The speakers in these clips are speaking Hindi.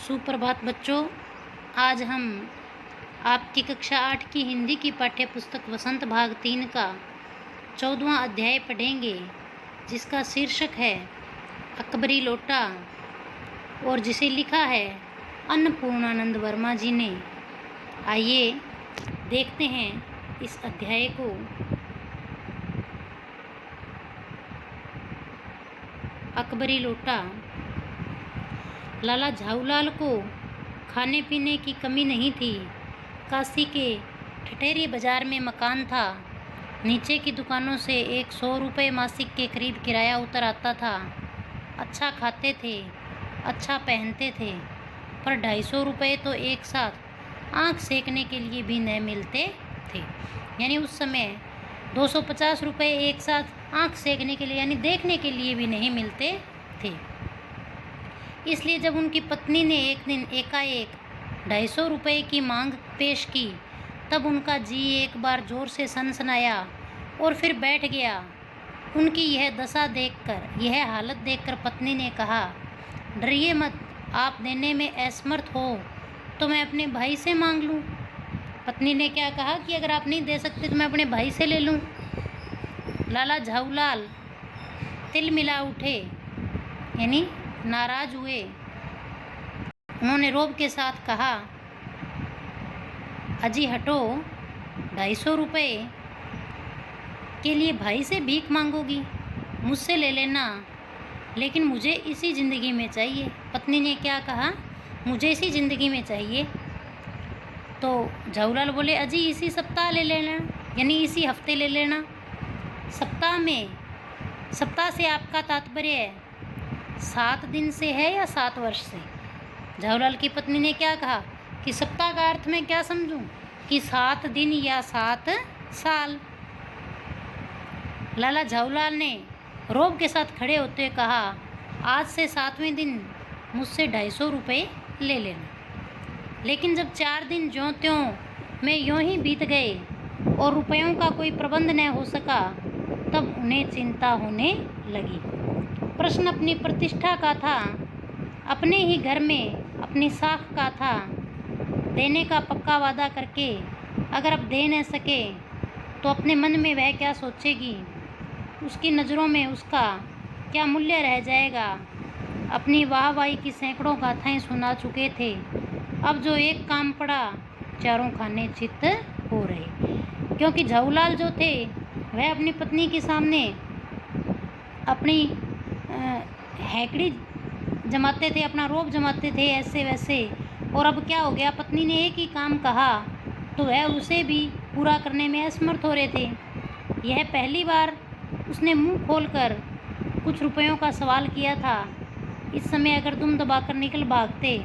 सुप्रभात बच्चों। आज हम आपकी कक्षा 8 की हिंदी की पाठ्य पुस्तक वसंत भाग 3 का 14वां अध्याय पढ़ेंगे, जिसका शीर्षक है अकबरी लोटा और जिसे लिखा है अन्नपूर्णानंद वर्मा जी ने। आइए देखते हैं इस अध्याय को। अकबरी लोटा। लाला झाऊलाल को खाने पीने की कमी नहीं थी। काशी के ठठेरी बाजार में मकान था। नीचे की दुकानों से 100 रुपये मासिक के करीब किराया उतर आता था। अच्छा खाते थे, अच्छा पहनते थे, पर 250 रुपये तो एक साथ आँख सेकने के लिए भी न मिलते थे। यानी उस समय 250 रुपये एक साथ आँख सेकने के लिए यानी देखने के लिए भी नहीं मिलते थे। इसलिए जब उनकी पत्नी ने एक दिन एकाएक 250 रुपये की मांग पेश की, तब उनका जी एक बार जोर से सनसनाया और फिर बैठ गया। उनकी यह दशा देखकर, यह हालत देखकर पत्नी ने कहा, डरिए मत, आप देने में असमर्थ हो तो मैं अपने भाई से मांग लूँ। पत्नी ने क्या कहा कि अगर आप नहीं दे सकते तो मैं अपने भाई से ले लूँ। लाला झाऊलाल तिलमिला उठे, यानी नाराज हुए। उन्होंने रोब के साथ कहा, अजी हटो, 250 रुपये के लिए भाई से भीख मांगोगी? मुझसे ले लेना, लेकिन मुझे इसी ज़िंदगी में चाहिए। पत्नी ने क्या कहा, मुझे इसी ज़िंदगी में चाहिए। तो झाऊलाल बोले, अजी इसी सप्ताह ले लेना, यानी इसी हफ्ते ले लेना। सप्ताह में, सप्ताह से आपका तात्पर्य है 7 दिन से है या 7 वर्ष से? झाऊलाल की पत्नी ने क्या कहा कि सप्ताह का अर्थ मैं क्या समझूं कि 7 दिन या 7 साल। लाला झाऊलाल ने रोब के साथ खड़े होते कहा, आज से 7वें दिन मुझसे 250 रुपये ले लेना। लेकिन जब 4 दिन ज्यों त्यों में यूँ ही बीत गए और रुपयों का कोई प्रबंध न हो सका, तब उन्हें चिंता होने लगी। प्रश्न अपनी प्रतिष्ठा का था, अपने ही घर में अपनी साख का था। देने का पक्का वादा करके अगर अब दे न सके तो अपने मन में वह क्या सोचेगी, उसकी नज़रों में उसका क्या मूल्य रह जाएगा। अपनी वाहवाही की सैकड़ों गाथाएं सुना चुके थे, अब जो एक काम पड़ा चारों खाने चित्त हो रहे। क्योंकि झाऊलाल जो थे वह अपनी पत्नी के सामने अपनी हैकड़ी जमाते थे, अपना रोब जमाते थे ऐसे वैसे। और अब क्या हो गया, पत्नी ने एक ही काम कहा तो वह उसे भी पूरा करने में असमर्थ हो रहे थे। यह पहली बार उसने मुंह खोलकर कुछ रुपयों का सवाल किया था। इस समय अगर दुम दबाकर निकल भागते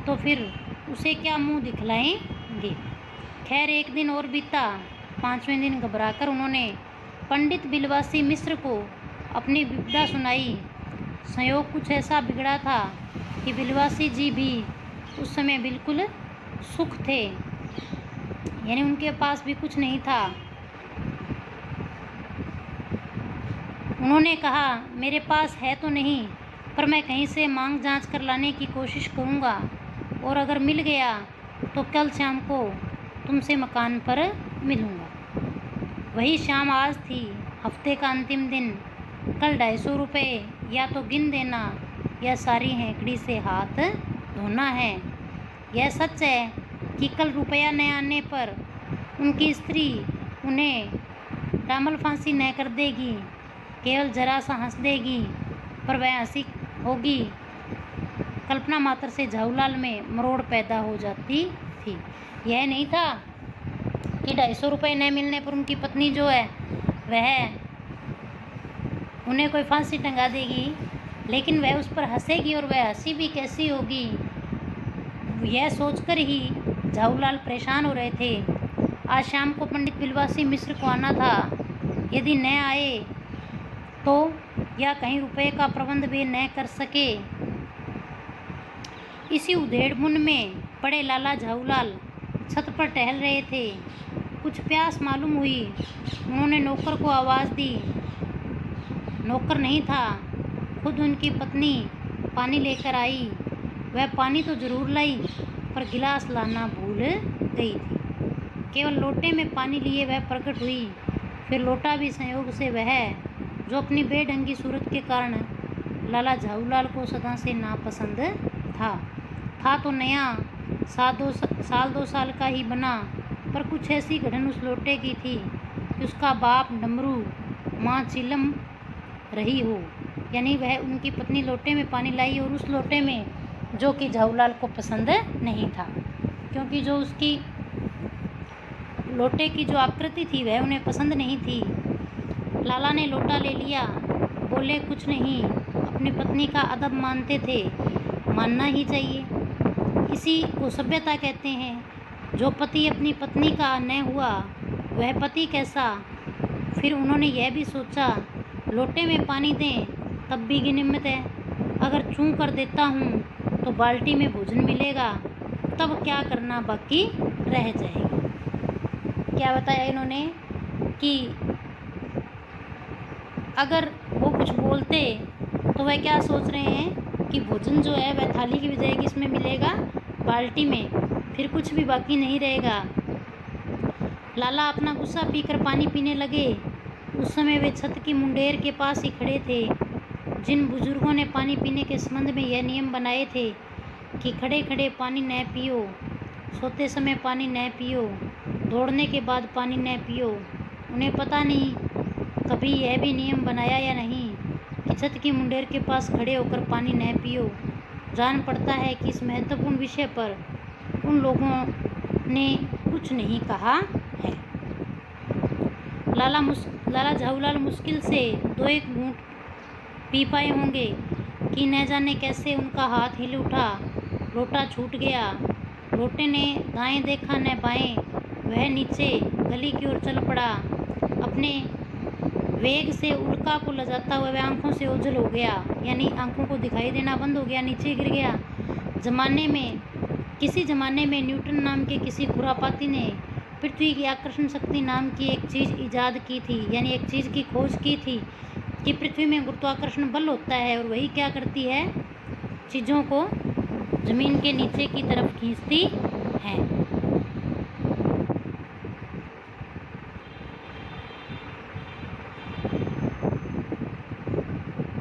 तो फिर उसे क्या मुंह दिखलाएंगे। खैर एक दिन और बीता। 5वें दिन घबराकर उन्होंने पंडित बिलवासी मिश्र को अपनी विपदा सुनाई। संयोग कुछ ऐसा बिगड़ा था कि बिलवासी जी भी उस समय बिल्कुल सुख थे, यानी उनके पास भी कुछ नहीं था। उन्होंने कहा, मेरे पास है तो नहीं, पर मैं कहीं से मांग जांच कर लाने की कोशिश करूंगा, और अगर मिल गया तो कल शाम को तुमसे मकान पर मिलूंगा। वही शाम आज थी, हफ्ते का अंतिम दिन। कल 250 रुपये या तो गिन देना या सारी हैकड़ी से हाथ धोना है। यह सच है कि कल रुपया न आने पर उनकी स्त्री उन्हें डामल फांसी न कर देगी, केवल जरा सा हंस देगी, पर वह हंसी होगी कल्पना मात्र से झाऊलाल में मरोड़ पैदा हो जाती थी। यह नहीं था कि 250 रुपये न मिलने पर उनकी पत्नी जो है वह उन्हें कोई फांसी टंगा देगी, लेकिन वह उस पर हंसेगी, और वह हंसी भी कैसी होगी, यह सोचकर ही झाऊलाल परेशान हो रहे थे। आज शाम को पंडित बिलवासी मिश्र को आना था। यदि न आए तो या कहीं रुपये का प्रबंध भी न कर सके। इसी उधेड़बुन में पड़े लाला झाऊलाल छत पर टहल रहे थे। कुछ प्यास मालूम हुई। उन्होंने नौकर को आवाज़ दी। नौकर नहीं था, खुद उनकी पत्नी पानी लेकर आई। वह पानी तो जरूर लाई, पर गिलास लाना भूल गई थी। केवल लोटे में पानी लिए वह प्रकट हुई। फिर लोटा भी संयोग से वह, जो अपनी बेढंगी सूरत के कारण लाला झाऊलाल को सदा से नापसंद था तो नया, साल दो साल का ही बना, पर कुछ ऐसी घटन उस लोटे की थी कि उसका बाप डमरू, माँ चिलम रही हो। यानी वह उनकी पत्नी लोटे में पानी लाई और उस लोटे में, जो कि झाऊलाल को पसंद नहीं था, क्योंकि जो उसकी लोटे की जो आकृति थी वह उन्हें पसंद नहीं थी। लाला ने लोटा ले लिया, बोले कुछ नहीं, अपनी पत्नी का अदब मानते थे, मानना ही चाहिए, इसी को सभ्यता कहते हैं। जो पति अपनी पत्नी का न हुआ वह पति कैसा। फिर उन्होंने यह भी सोचा, लोटे में पानी दें तब भी गिनिमत है, अगर चूं कर देता हूँ तो बाल्टी में भोजन मिलेगा, तब क्या करना बाकी रह जाएगा। क्या बताया इन्होंने कि अगर वो कुछ बोलते तो वह क्या सोच रहे हैं कि भोजन जो है वह थाली की बजाय किस में मिलेगा, बाल्टी में, फिर कुछ भी बाकी नहीं रहेगा। लाला अपना गुस्सा पीकर पानी पीने लगे। उस समय वे छत की मुंडेर के पास ही खड़े थे। जिन बुजुर्गों ने पानी पीने के संबंध में यह नियम बनाए थे कि खड़े खड़े पानी न पियो, सोते समय पानी न पियो, दौड़ने के बाद पानी न पियो, उन्हें पता नहीं कभी यह भी नियम बनाया या नहीं कि छत की मुंडेर के पास खड़े होकर पानी न पियो। जान पड़ता है कि इस महत्वपूर्ण विषय पर उन लोगों ने कुछ नहीं कहा है। लाला झाऊलाल मुश्किल से 2-1 घूंट पी पाए होंगे कि न जाने कैसे उनका हाथ हिल उठा, लोटा छूट गया। लोटे ने दाएं देखा न बाएं, वह नीचे गली की ओर चल पड़ा। अपने वेग से उल्का को लजाता हुआ वह आंखों से ओझल हो गया, यानी आंखों को दिखाई देना बंद हो गया, नीचे गिर गया। किसी ज़माने में न्यूटन नाम के किसी खुरापाती ने पृथ्वी की आकर्षण शक्ति नाम की एक चीज़ ईजाद की थी, यानी एक चीज़ की खोज की थी कि पृथ्वी में गुरुत्वाकर्षण बल होता है और वही क्या करती है, चीज़ों को ज़मीन के नीचे की तरफ खींचती है।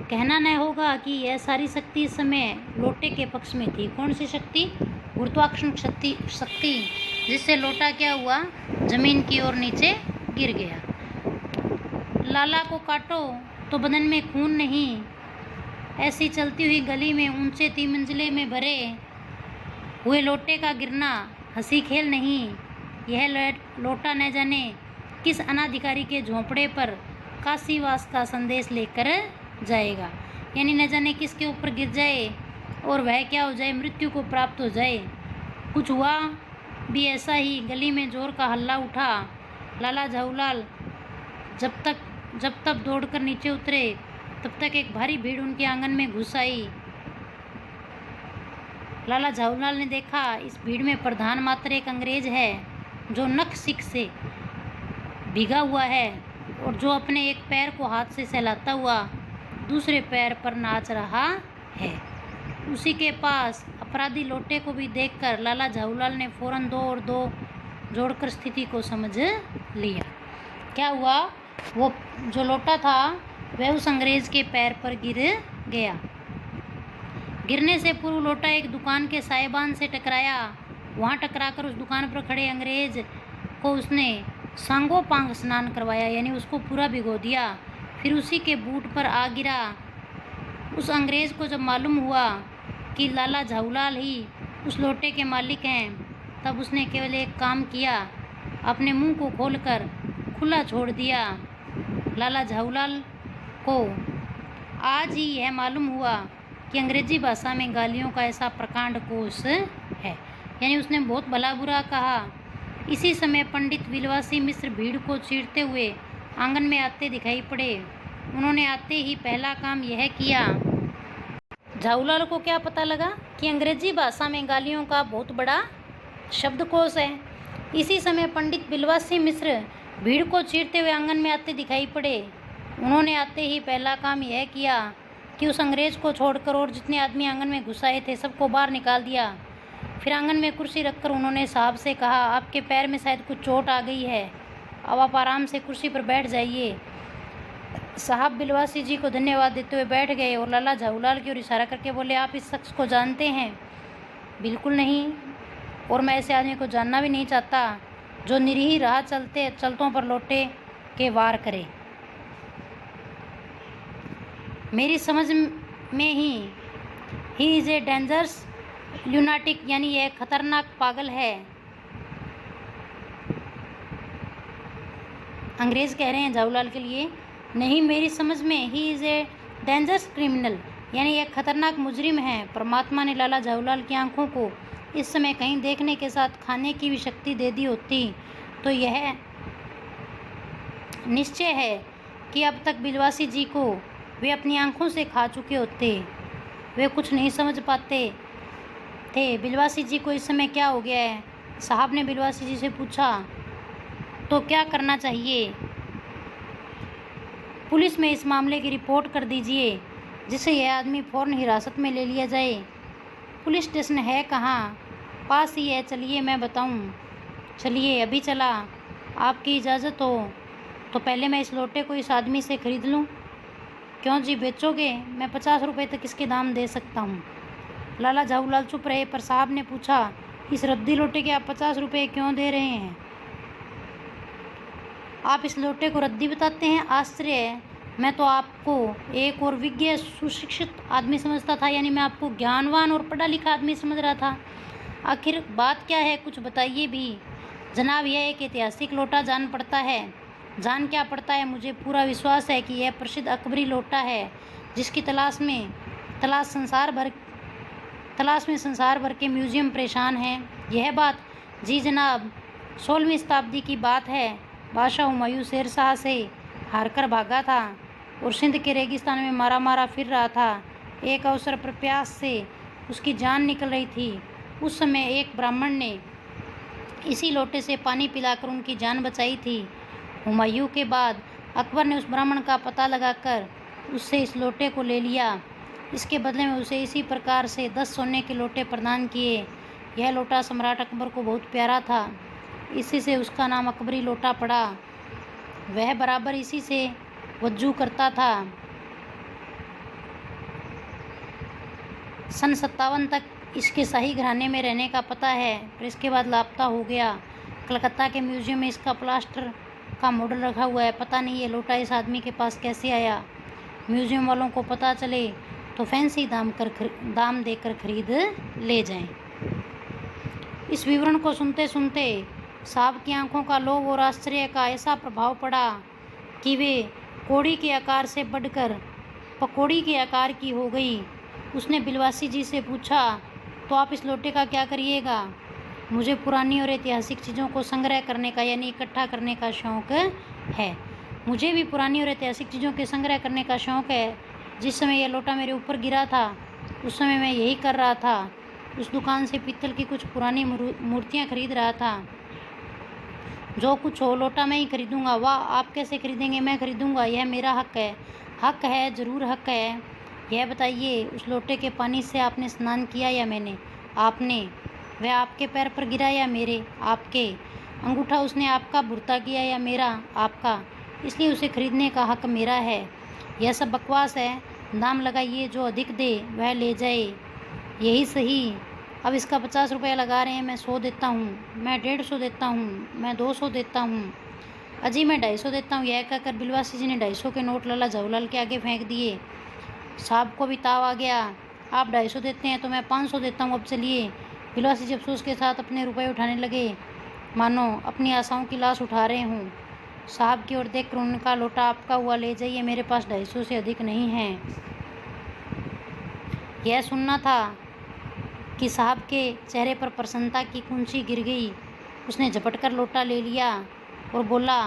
कहना न होगा कि यह सारी शक्ति इस समय लोटे के पक्ष में थी। कौन सी शक्ति? गुरुत्वाकर्षण शक्ति, जिससे लोटा क्या हुआ, जमीन की ओर नीचे गिर गया। लाला को काटो तो बदन में खून नहीं, ऐसी चलती हुई गली में ऊंचे 3 मंजिले में भरे हुए लोटे का गिरना हंसी खेल नहीं। यह लोटा न जाने किस अनाधिकारी के झोंपड़े पर काशीवास का संदेश लेकर जाएगा, यानी न जाने किसके ऊपर गिर जाए और वह क्या हो जाए, मृत्यु को प्राप्त हो जाए। कुछ हुआ भी ऐसा ही। गली में जोर का हल्ला उठा। लाला झाऊलाल जब तक दौड़कर नीचे उतरे तब तक एक भारी भीड़ उनके आंगन में घुस आई। लाला झाऊलाल ने देखा इस भीड़ में प्रधान मात्र एक अंग्रेज है जो नख सिक से भीगा हुआ है और जो अपने एक पैर को हाथ से सहलाता हुआ दूसरे पैर पर नाच रहा है। उसी के पास अपराधी लोटे को भी देखकर लाला झाऊलाल ने फौरन 2 और 2 जोड़कर स्थिति को समझ लिया। क्या हुआ, वो जो लोटा था वह उस अंग्रेज के पैर पर गिर गया। गिरने से पूर्व लोटा एक दुकान के साइबान से टकराया। वहाँ टकराकर उस दुकान पर खड़े अंग्रेज को उसने सांगो पांग स्नान करवाया, यानी उसको पूरा भिगो दिया। फिर उसी के बूट पर आ गिरा। उस अंग्रेज को जब मालूम हुआ कि लाला झाऊलाल ही उस लोटे के मालिक हैं, तब उसने केवल एक काम किया, अपने मुंह को खोलकर खुला छोड़ दिया। लाला झाऊलाल को आज ही यह मालूम हुआ कि अंग्रेजी भाषा में गालियों का ऐसा प्रकांड कोश है, यानी उसने बहुत भला बुरा कहा। इसी समय पंडित विलवासी मिश्र भीड़ को चीरते हुए आंगन में आते दिखाई पड़े। उन्होंने आते ही पहला काम यह किया। झाऊलाल को क्या पता लगा कि अंग्रेजी भाषा में गालियों का बहुत बड़ा शब्दकोश है। इसी समय पंडित विलवासी मिश्र भीड़ को चीरते हुए आंगन में आते दिखाई पड़े। उन्होंने आते ही पहला काम यह किया, कि उस अंग्रेज को छोड़कर और जितने आदमी आंगन में घुस आए थे सबको बाहर निकाल दिया। फिर आंगन में कुर्सी रखकर उन्होंने साहब से कहा, आपके पैर में शायद कुछ चोट आ गई है, अब आप आराम से कुर्सी पर बैठ जाइए। साहब बिलवासी जी को धन्यवाद देते हुए बैठ गए और लाला झाऊलाल की ओर इशारा करके बोले, आप इस शख्स को जानते हैं? बिल्कुल नहीं, और मैं ऐसे आदमी को जानना भी नहीं चाहता जो निरीह राह चलतों पर लोटे के वार करे। मेरी समझ में ही इज़ ए डेंजरस ल्यूनाटिक, यानी यह खतरनाक पागल है। अंग्रेज कह रहे हैं झाऊलाल के लिए, नहीं, मेरी समझ में he is a dangerous criminal, यानी यह खतरनाक मुजरिम है। परमात्मा ने लाला झाऊलाल की आंखों को इस समय कहीं देखने के साथ खाने की भी शक्ति दे दी होती तो यह निश्चय है कि अब तक बिलवासी जी को वे अपनी आंखों से खा चुके होते। वे कुछ नहीं समझ पाते थे बिलवासी जी को इस समय क्या हो गया है। साहब ने बिलवासी जी से पूछा, तो क्या करना चाहिए? पुलिस में इस मामले की रिपोर्ट कर दीजिए जिससे यह आदमी फ़ौरन हिरासत में ले लिया जाए। पुलिस स्टेशन है कहाँ? पास ही है, चलिए मैं बताऊँ। चलिए, अभी चला। आपकी इजाज़त हो तो पहले मैं इस लोटे को इस आदमी से ख़रीद लूँ। क्यों जी, बेचोगे? मैं 50 रुपये तक इसके दाम दे सकता हूँ। लाला झाऊलाल चुप रहे, पर साहब ने पूछा, इस रद्दी लोटे के आप 50 रुपये क्यों दे रहे हैं? आप इस लोटे को रद्दी बताते हैं? आश्चर्य है, मैं तो आपको एक और विज्ञ सुशिक्षित आदमी समझता था, यानी मैं आपको ज्ञानवान और पढ़ा लिखा आदमी समझ रहा था। आखिर बात क्या है, कुछ बताइए भी। जनाब, यह एक ऐतिहासिक लोटा जान पड़ता है। जान क्या पड़ता है, मुझे पूरा विश्वास है कि यह प्रसिद्ध अकबरी लोटा है जिसकी तलाश में संसार भर के म्यूजियम परेशान हैं। यह बात? जी जनाब, 16वीं शताब्दी की बात है। बादशाह हुमायूं शेर शाह से हारकर भागा था और सिंध के रेगिस्तान में मारा फिर रहा था। एक अवसर पर प्यास से उसकी जान निकल रही थी। उस समय एक ब्राह्मण ने इसी लोटे से पानी पिलाकर उनकी जान बचाई थी। हुमायूं के बाद अकबर ने उस ब्राह्मण का पता लगाकर उससे इस लोटे को ले लिया। इसके बदले में उसे इसी प्रकार से 10 सोने के लोटे प्रदान किए। यह लोटा सम्राट अकबर को बहुत प्यारा था, इसी से उसका नाम अकबरी लोटा पड़ा। वह बराबर इसी से वज्जू करता था। सन 57 तक इसके शाही घराने में रहने का पता है, पर इसके बाद लापता हो गया। कलकत्ता के म्यूजियम में इसका प्लास्टर का मॉडल रखा हुआ है। पता नहीं ये लोटा इस आदमी के पास कैसे आया। म्यूजियम वालों को पता चले तो फैंसी दाम देकर खरीद ले जाएं। इस विवरण को सुनते सुनते साहब की आंखों का लोभ और आश्चर्य का ऐसा प्रभाव पड़ा कि वे कौड़ी के आकार से बढ़कर पकौड़ी के आकार की हो गई। उसने बिलवासी जी से पूछा, तो आप इस लोटे का क्या करिएगा? मुझे पुरानी और ऐतिहासिक चीज़ों को संग्रह करने का, यानी इकट्ठा करने का शौक़ है। मुझे भी पुरानी और ऐतिहासिक चीज़ों के संग्रह करने का शौक़ है। जिस समय यह लोटा मेरे ऊपर गिरा था उस समय मैं यही कर रहा था। उस दुकान से पीतल की कुछ पुरानी मूर्तियाँ खरीद रहा था। जो कुछ हो, लोटा मैं ही खरीदूँगा। वाह, आप कैसे खरीदेंगे? मैं खरीदूँगा, यह मेरा हक है। हक है, ज़रूर हक है। यह बताइए, उस लोटे के पानी से आपने स्नान किया या मैंने? आपने। वह आपके पैर पर गिरा या मेरे? आपके। अंगूठा उसने आपका भुरता किया या मेरा? आपका। इसलिए उसे खरीदने का हक मेरा है। यह सब बकवास है। दाम लगाइए, जो अधिक दे वह ले जाए। यही सही। अब इसका 50 रुपया लगा रहे हैं, मैं 100 देता हूँ, मैं 150 देता हूँ, मैं 200 देता हूँ, अजी मैं 250 देता हूँ। यह कहकर बिलवासी जी ने 250 के नोट लाला झाऊलाल के आगे फेंक दिए। साहब को भी ताव आ गया। आप 250 देते हैं तो मैं 500 देता हूँ, अब चलिए। बिलवासी जी अफसोस के साथ अपने रुपये उठाने लगे, मानो अपनी आशाओं की लाश उठा रहे हों। साहब की ओर देखकर उनका, लोटा आपका हुआ, ले जाइए, मेरे पास 250 से अधिक नहीं है। यह सुनना था कि साहब के चेहरे पर प्रसन्नता की कुंची गिर गई। उसने झपटकर लोटा ले लिया और बोला,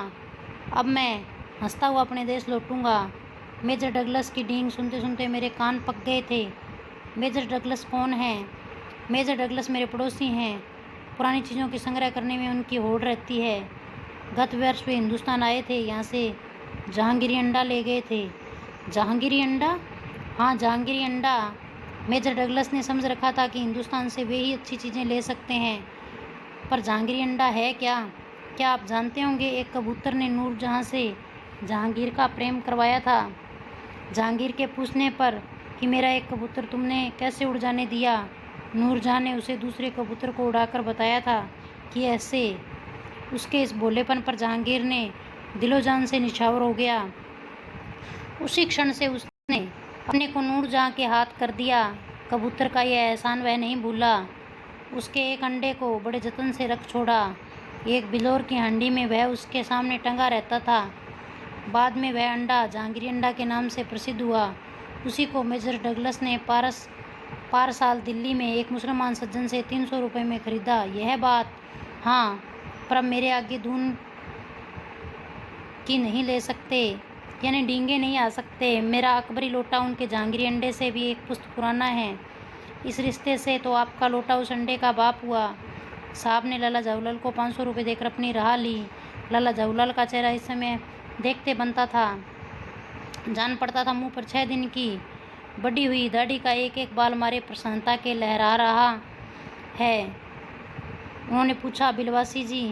अब मैं हंसता हुआ अपने देश लौटूंगा। मेजर डगलस की डींग सुनते सुनते मेरे कान पक गए थे। मेजर डगलस कौन है? मेजर डगलस मेरे पड़ोसी हैं। पुरानी चीज़ों की संग्रह करने में उनकी होड़ रहती है। गत वर्ष वे हिंदुस्तान आए थे, यहाँ से जहांगीरी अंडा ले गए थे। जहांगीरी अंडा? हाँ, जहांगीरी अंडा मेजर डगलस ने समझ रखा था कि हिंदुस्तान से वे ही अच्छी चीज़ें ले सकते हैं, पर जहांगीरी अंडा है क्या? क्या आप जानते होंगे, एक कबूतर ने नूरजहाँ से जहांगीर का प्रेम करवाया था। जहांगीर के पूछने पर कि मेरा एक कबूतर तुमने कैसे उड़ जाने दिया, नूरजहाँ ने उसे दूसरे कबूतर को उड़ाकर बताया था कि ऐसे। उसके इस भोलेपन पर जहांगीर ने दिलो-जान से निछावर हो गया। उसी क्षण से उसने अपने को नूरजहाँ के हाथ कर दिया। कबूतर का यह एहसान वह नहीं भूला। उसके एक अंडे को बड़े जतन से रख छोड़ा। एक बिलौर की हांडी में वह उसके सामने टंगा रहता था। बाद में वह अंडा जहांगीरी अंडा के नाम से प्रसिद्ध हुआ। उसी को मेजर डगलस ने पार साल दिल्ली में एक मुसलमान सज्जन से 300 रुपये में खरीदा। यह बात, हाँ, पर अब मेरे आगे दून की नहीं ले सकते, यानी डींगे नहीं आ सकते। मेरा अकबरी लोटा उनके जहांगीरी अंडे से भी एक पुश्त पुराना है। इस रिश्ते से तो आपका लोटा उस अंडे का बाप हुआ। साहब ने लाला जवाहरलाल को 500 रुपये देकर अपनी राह ली। लाला जवाहरलाल का चेहरा इस समय देखते बनता था। जान पड़ता था मुंह पर 6 दिन की बढ़ी हुई दाढ़ी का एक एक बाल मारे प्रसन्नता के लहरा रहा है। उन्होंने पूछा, बिलवासी जी,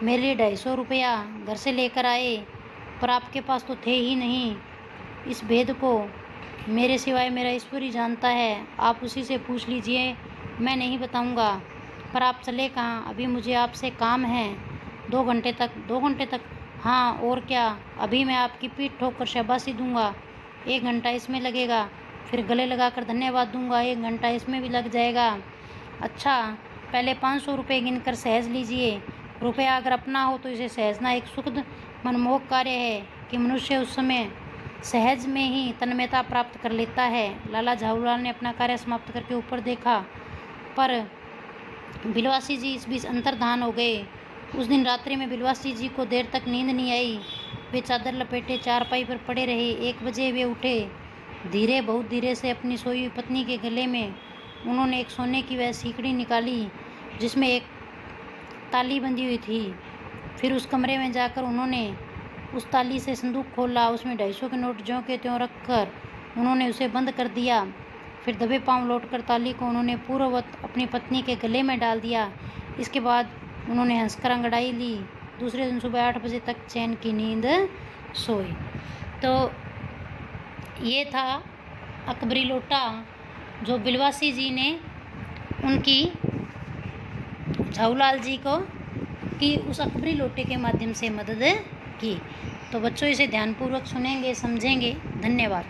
मेरे लिए 250 रुपया घर से लेकर आए, पर आपके पास तो थे ही नहीं। इस भेद को मेरे सिवाय मेरा ईश्वर ही जानता है। आप उसी से पूछ लीजिए, मैं नहीं बताऊंगा। पर आप चले कहाँ? अभी मुझे आपसे काम है। 2 घंटे तक? 2 घंटे तक? हाँ, और क्या। अभी मैं आपकी पीठ ठोक कर शाबाशी दूंगा, 1 घंटा इसमें लगेगा। फिर गले लगाकर धन्यवाद दूंगा, 1 घंटा इसमें भी लग जाएगा। अच्छा, पहले 500 रुपये गिनकर सहज लीजिए। रुपया अगर अपना हो तो इसे सहजना एक सुखद मनमोहक कार्य है कि मनुष्य उस समय सहज में ही तन्मयता प्राप्त कर लेता है। लाला जवाहरलाल ने अपना कार्य समाप्त करके ऊपर देखा, पर बिलवासी जी इस बीच अंतर्धान हो गए। उस दिन रात्रि में बिलवासी जी को देर तक नींद नहीं आई। वे चादर लपेटे चारपाई पर पड़े रहे। 1 बजे वे उठे। धीरे, बहुत धीरे से अपनी सोई हुई पत्नी के गले में उन्होंने एक सोने की वह सीकड़ी निकाली जिसमें एक ताली बंधी हुई थी। फिर उस कमरे में जाकर उन्होंने उस ताली से संदूक खोला। उसमें 250 के नोट ज्यों के त्यों रखकर उन्होंने उसे बंद कर दिया। फिर दबे पांव लौटकर ताली को उन्होंने पूर्ववत अपनी पत्नी के गले में डाल दिया। इसके बाद उन्होंने हंसकर अंगड़ाई ली। दूसरे दिन सुबह 8 बजे तक चैन की नींद सोई। तो ये था अकबरी लोटा जो बिलवासी जी ने उनकी जवाहरलाल जी को कि उस अकबरी लोटे के माध्यम से मदद की। तो बच्चों, इसे ध्यानपूर्वक सुनेंगे, समझेंगे। धन्यवाद।